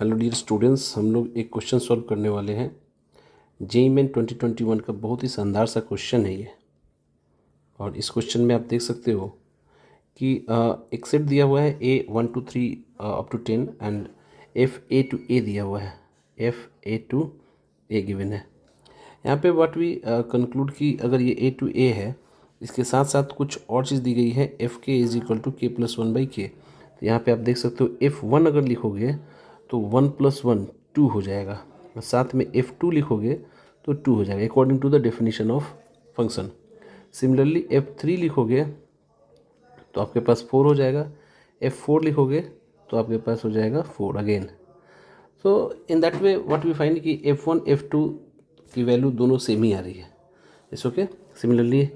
Hello dear students, हम लोग एक क्वेश्चन सॉल्व करने वाले हैं। जेईई मेन 2021 का बहुत ही शानदार सा क्वेश्चन है ये। और इस क्वेश्चन में आप देख सकते हो कि एक सेट दिया हुआ है A 1 to 3 up to 10 and F A to A दिया हुआ है, F A to A given है। यहाँ पे व्हाट वी कंक्लूड कि अगर ये ए टू ए है, इसके साथ साथ कुछ और चीज़ दी गई है, एफ के इज इक्वल टू के प्लस 1/k। तो यहाँ पे आप देख सकते हो F1 अगर लिखोगे तो 1 + 1 2 हो जाएगा, और साथ में F2 लिखोगे तो 2 हो जाएगा according to the definition of function. Similarly F3 लिखोगे तो आपके पास 4 हो जाएगा, F4 लिखोगे तो आपके पास हो जाएगा 4 again. So in that way what we find कि F1 F2 की वैल्यू दोनों सेम ही आ रही है, it's okay. Similarly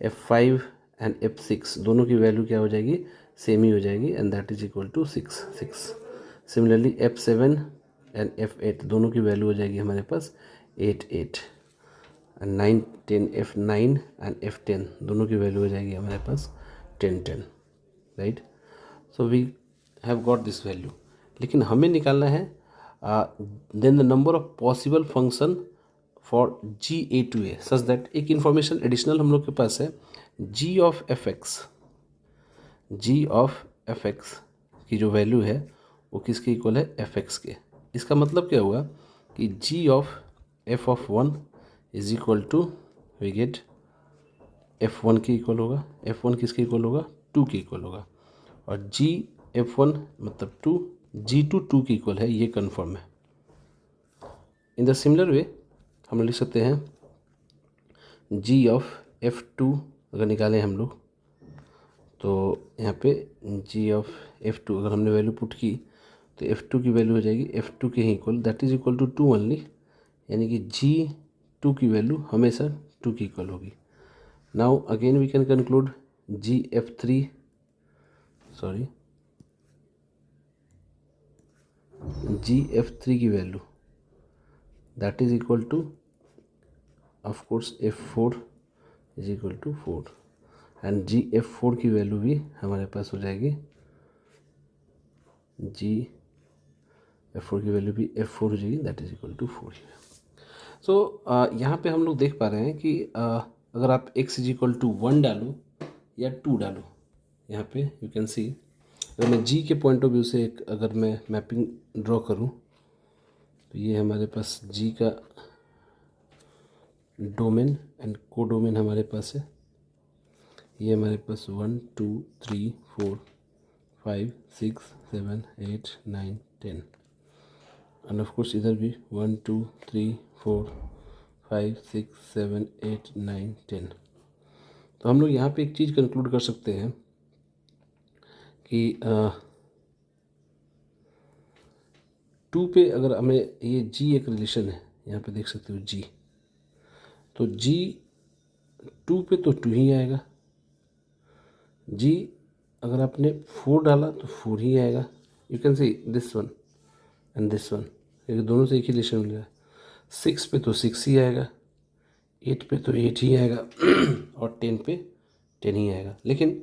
F5 and F6 दोनों की वैल्यू क्या हो जाएगी, सेम ही हो जाएगी, and that is equal to 6। Similarly F7 and F8 दोनों की वैल्यू हो जाएगी हमारे पास 8 एंड 9 10। F9 एंड F10 दोनों की वैल्यू हो जाएगी हमारे पास 10 right. So we have got this value, लेकिन हमें निकालना है then the number of possible function for G A to A such that एक इन्फॉर्मेशन एडिशनल हम लोग के पास है, जी ऑफ एफ एक्स की जो वैल्यू है वो किसके इक्वल है, एफ एक्स के। इसका मतलब क्या हुआ कि G of F of 1 is equal to we get F1 के इक्वल होगा, F1 किसके इक्वल होगा, 2 के इक्वल होगा, और जी F1 मतलब 2, G2 2 के इक्वल है, ये कन्फर्म है। इन द सिमिलर वे हम लिख सकते हैं जी ऑफ F2 अगर निकालें हम लोग तो यहाँ पे जी ऑफ F2 अगर हमने वैल्यू पुट की तो F2 की वैल्यू हो जाएगी F2 के ही equal, that is equal to 2 only, यानी कि G2 की वैल्यू हमेशा 2 की इक्वल होगी। Now again we can conclude GF3 की value that is equal to of course F4 is equal to 4, and GF4 की वैल्यू भी हमारे पास हो जाएगी, GF4 की वैल्यू भी F4 हो जाएगी, दैट इज इक्वल टू 4। सो यहाँ पे हम लोग देख पा रहे हैं कि अगर आप x इज इक्वल टू 1 डालो या 2 डालो, यहाँ पे यू कैन सी अगर मैं g के पॉइंट ऑफ व्यू से एक अगर मैं मैपिंग ड्रॉ करूँ तो ये हमारे पास g का डोमेन एंड को डोमेन हमारे पास है, ये हमारे पास 1 2 3 4 5 6 7 8 9 10, एंड ऑफ कोर्स इधर भी 1 2 3 4 5 6 7 8 9 10। तो हम लोग यहाँ पे एक चीज़ कंक्लूड कर सकते हैं कि 2 पे अगर हमें ये जी एक रिलेशन है, यहाँ पे देख सकते हो जी, तो जी 2 पे तो 2 ही आएगा, जी अगर आपने 4 डाला तो 4 ही आएगा। You can see this one and this one, ये दोनों से एक ही रिलेशन मिल रहा है। 6 पे तो 6 ही आएगा, 8 पे तो 8 ही आएगा और 10 पे 10 ही आएगा। लेकिन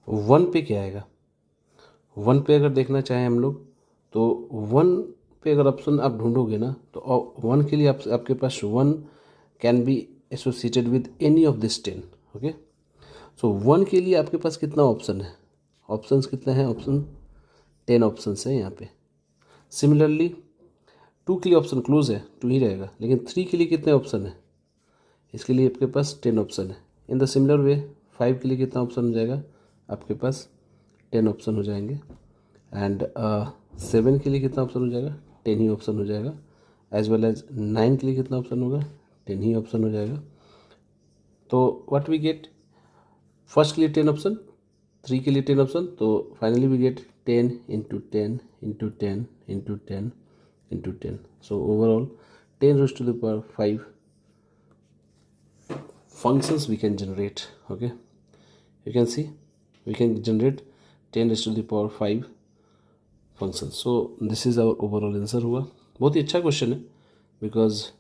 1 पे क्या आएगा, 1 पे अगर देखना चाहें हम लोग तो 1 पे अगर ऑप्शन आप ढूंढोगे ना तो 1 के लिए आपके पास 1 can be associated with any of this 10, okay. So 1 के लिए आपके पास कितना ऑप्शन है, ऑप्शंस कितने हैं, ऑप्शन 10 ऑप्शंस हैं यहाँ पे। सिमिलरली 2 के लिए ऑप्शन क्लोज है, 2 ही रहेगा, लेकिन 3 के लिए कितने ऑप्शन है, इसके लिए आपके पास 10 ऑप्शन है। इन द सिमिलर वे 5 के लिए कितना ऑप्शन हो जाएगा, आपके पास 10 ऑप्शन हो जाएंगे, एंड 7 के लिए कितना ऑप्शन हो जाएगा, 10 ही ऑप्शन हो जाएगा, एज वेल एज 9 के लिए कितना ऑप्शन होगा, 10 ही ऑप्शन हो जाएगा। तो व्हाट वी गेट, फर्स्ट के लिए 10 ऑप्शन, 3 के लिए 10 ऑप्शन, तो finally we get 10 into 10 into 10 into 10 into 10। So overall 10 raised to the power 5 functions we can generate, okay. You can see we can generate 10 raised to the power 5 functions. So this is our overall answer हुआ। बहुत ही अच्छा question है, because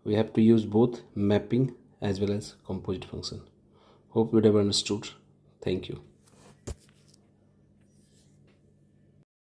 we have to use both mapping as well as composite function. Hope you have understood. Thank you.